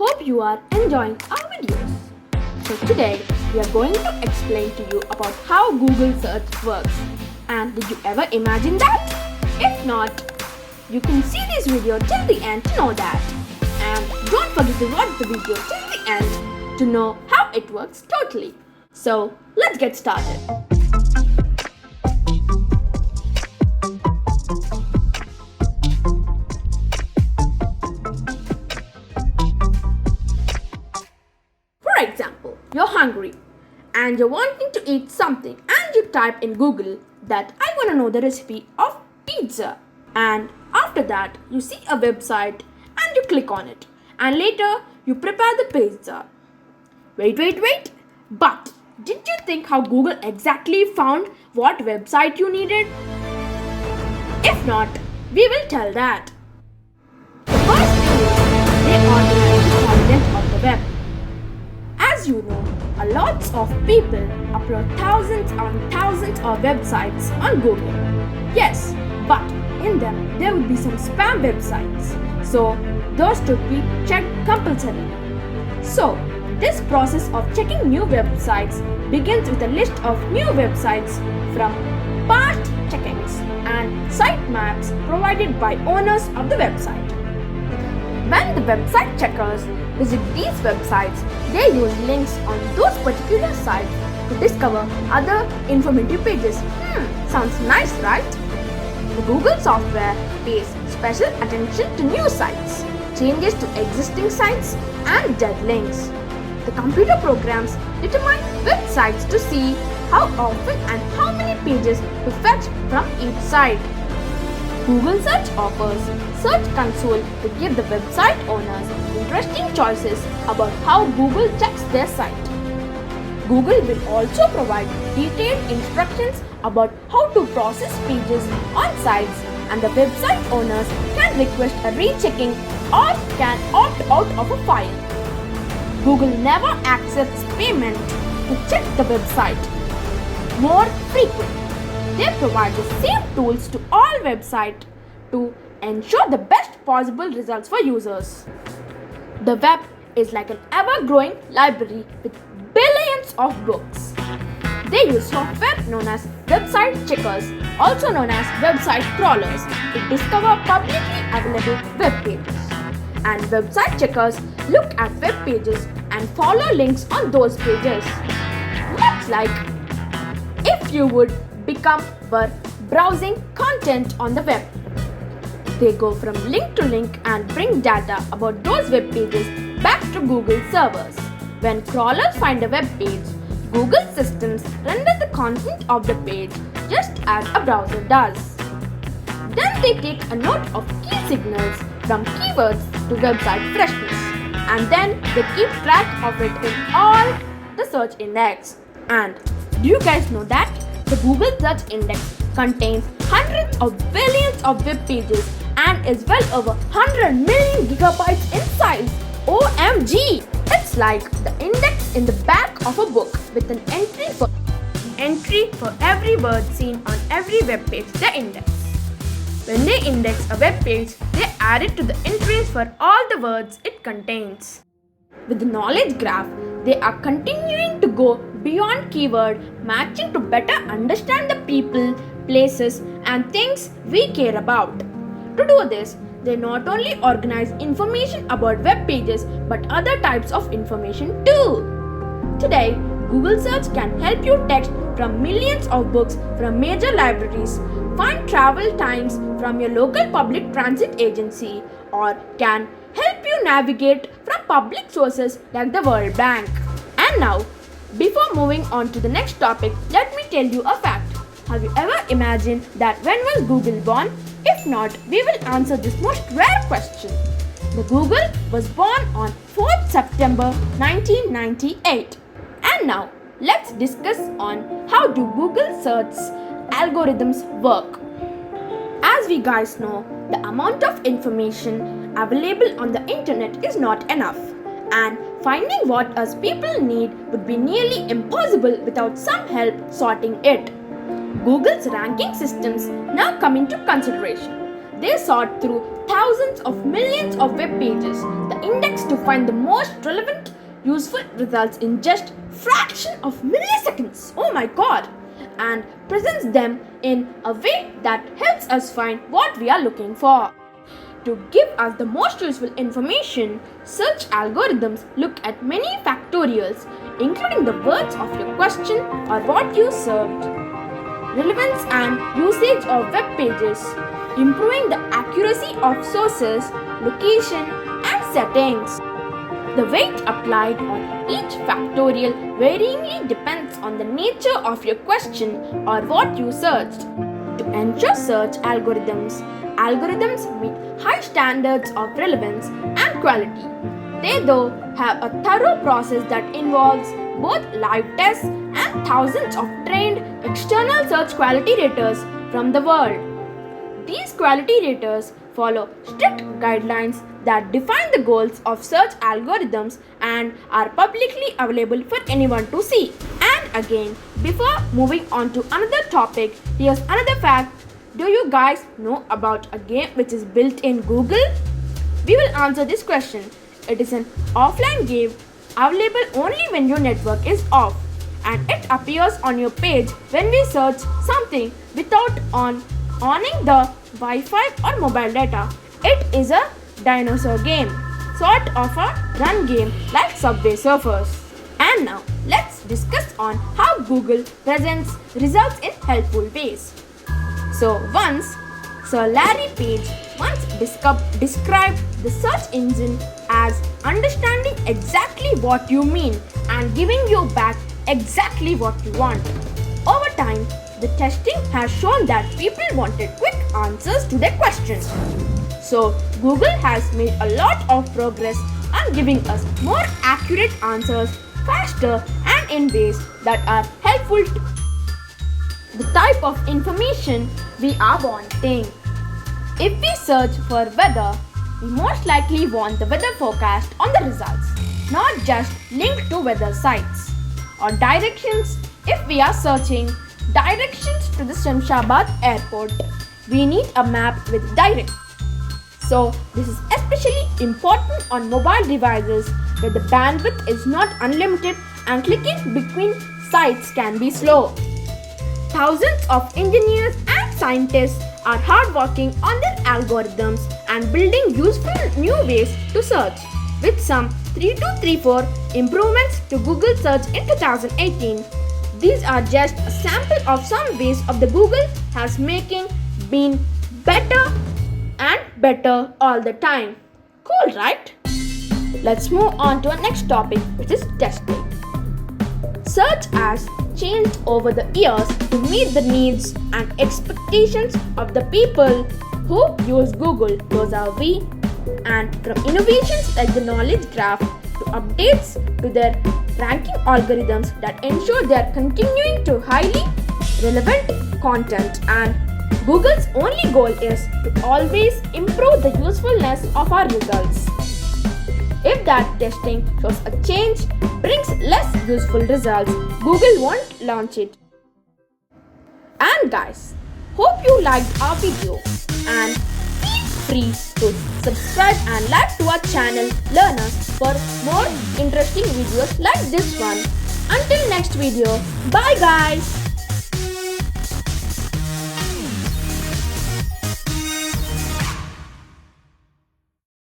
Hope you are enjoying our videos. So today we are going to explain to you about how Google search works. And did you ever imagine that? If not, you can see this video till the end to know that. And don't forget to watch the video till the end to know how it works totally. So let's get started. For example, you're hungry and you're wanting to eat something and you type in Google that I want to know the recipe of pizza, and after that you see a website and you click on it and later you prepare the pizza. Wait, but did you think how Google exactly found what website you needed? If not, we will tell that. The first thing is they organize the content of the web. As you know, a lot of people upload thousands and thousands of websites on Google. Yes, but in them there will be some spam websites. So those should be checked compulsorily. So this process of checking new websites begins with a list of new websites from past checkings and sitemaps provided by owners of the website. When the website checkers visit these websites, they use links on those particular sites to discover other informative pages. Sounds nice, right? The Google software pays special attention to new sites, changes to existing sites, and dead links. The computer programs determine which sites to see, how often and how many pages to fetch from each site. Google Search offers Search Console to give the website owners interesting choices about how Google checks their site. Google will also provide detailed instructions about how to process pages on sites, and the website owners can request a rechecking or can opt out of a file. Google never accepts payment to check the website more frequently. They provide the same tools to all websites to ensure the best possible results for users. The web is like an ever-growing library with billions of books. They use software known as website checkers, also known as website crawlers, to discover publicly available web pages. And website checkers look at web pages and follow links on those pages. Much like if you would were browsing content on the web. They go from link to link and bring data about those web pages back to Google servers. When crawlers find a web page, Google systems render the content of the page just as a browser does. Then they take a note of key signals from keywords to website freshness, and then they keep track of it in all the search index. And do you guys know that the Google Search Index contains hundreds of billions of web pages and is well over 100 million gigabytes in size? OMG! It's like the index in the back of a book with an entry for every word seen on every web page they index. When they index a web page, they add it to the entries for all the words it contains. With the knowledge graph, they are continuing to go beyond keyword matching to better understand the people, places, and things we care about. To do this, they not only organize information about web pages but other types of information too. Today, Google Search can help you text from millions of books from major libraries, find travel times from your local public transit agency, or can help you navigate from public sources like the World Bank. And now, before moving on to the next topic, let me tell you a fact. Have you ever imagined that when was Google born? If not, we will answer this most rare question. The Google was born on 4th September 1998. And now, let's discuss on how do Google search algorithms work. As we guys know, the amount of information available on the internet is not enough, and finding what us people need would be nearly impossible without some help sorting it. Google's ranking systems now come into consideration. They sort through thousands of millions of web pages. The index to find the most relevant, useful results in just fraction of milliseconds. Oh my god! And presents them in a way that helps us find what we are looking for. To give us the most useful information, search algorithms look at many factorials, including the words of your question or what you searched, relevance and usage of web pages, improving the accuracy of sources, location, and settings. The weight applied on each factorial varyingly depends on the nature of your question or what you searched. To ensure search algorithms meet high standards of relevance and quality. They though have a thorough process that involves both live tests and thousands of trained external search quality raters from the world. These quality raters follow strict guidelines that define the goals of search algorithms and are publicly available for anyone to see. And again, before moving on to another topic, here's another fact. Do you guys know about a game which is built in Google? We will answer this question. It is an offline game available only when your network is off, and it appears on your page when we search something without owning the Wi-Fi or mobile data. It is a dinosaur game, sort of a run game like Subway Surfers. And now let's discuss on how Google presents results in helpful ways. So once Sir Larry Page once described the search engine as understanding exactly what you mean and giving you back exactly what you want. Over time, the testing has shown that people wanted quick answers to their questions. So Google has made a lot of progress on giving us more accurate answers faster and in ways that are helpful to the type of information we are wanting. If we search for weather, we most likely want the weather forecast on the results, not just linked to weather sites. Or directions, if we are searching directions to the Shamshabad airport, we need a map with directions. So this is especially important on mobile devices where the bandwidth is not unlimited and clicking between sites can be slow. Thousands of engineers and scientists are hard working on their algorithms and building useful new ways to search, with some 3234 improvements to Google search in 2018. These are just a sample of some ways of the Google has making been better and better all the time. Cool, right? Let's move on to our next topic, which is testing. Search has changed over the years to meet the needs and expectations of the people who use Google. Those are we. And from innovations like the knowledge graph to updates to their ranking algorithms that ensure they are continuing to highly relevant content, and Google's only goal is to always improve the usefulness of our results. If that testing shows a change brings less useful results, Google won't launch it. And guys, hope you liked our video, and feel free to subscribe and like to our channel Learners for more interesting videos like this one. Until next video, bye guys.